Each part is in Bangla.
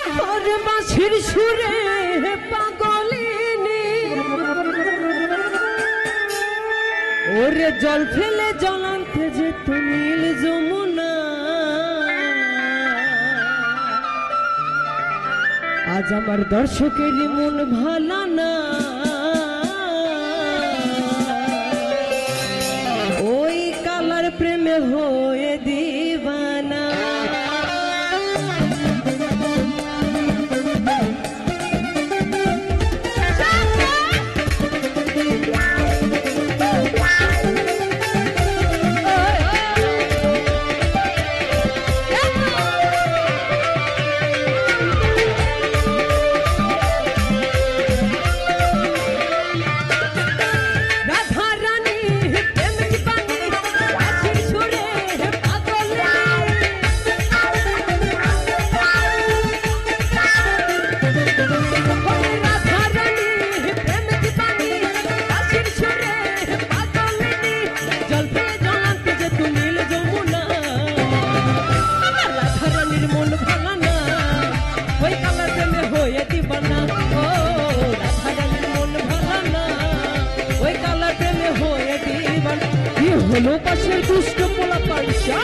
তোর বাঁশির সুরে পাগলিনী ওরে জল ফেলে জলান্তে যে নীল যমুনা আজ আমার দর্শকের মন ভালো না ওই কালার প্রেমে হয়ে দিবানা হলো পাশের দুষ্ট পোলা পাইসা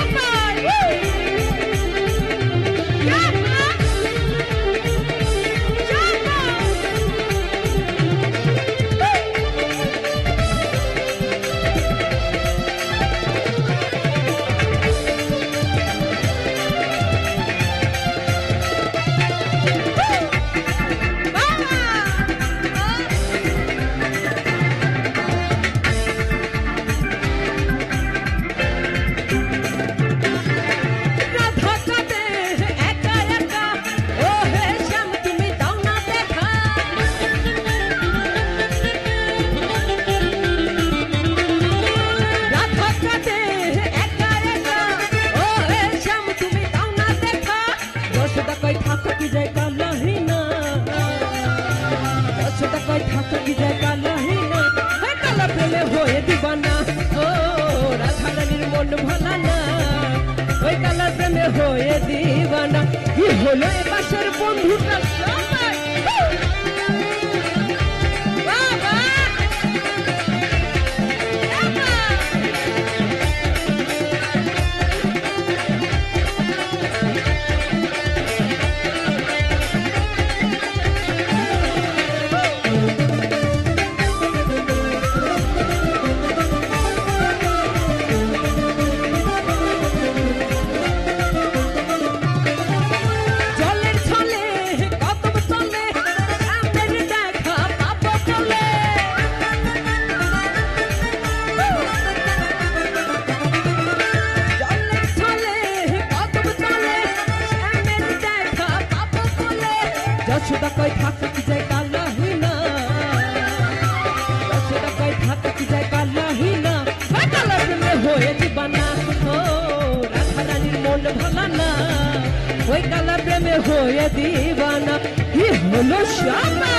হয়ে দিবানা ও রাধারানীর মন ভালা না ওই কালার প্রেমে হয়ে দিবানা কি হলো এ পাশের বন্ধুটা সবাই যশোদা কই থাকে কি যায় কালাহিনা যশোদা কই থাকে কি যায় কালাহিনা কালার প্রেমে হয়ে দিবানা ও রাধারানীর মন ভালো না ওই কালার প্রেমে হয়ে দিবানা কি হলো শামা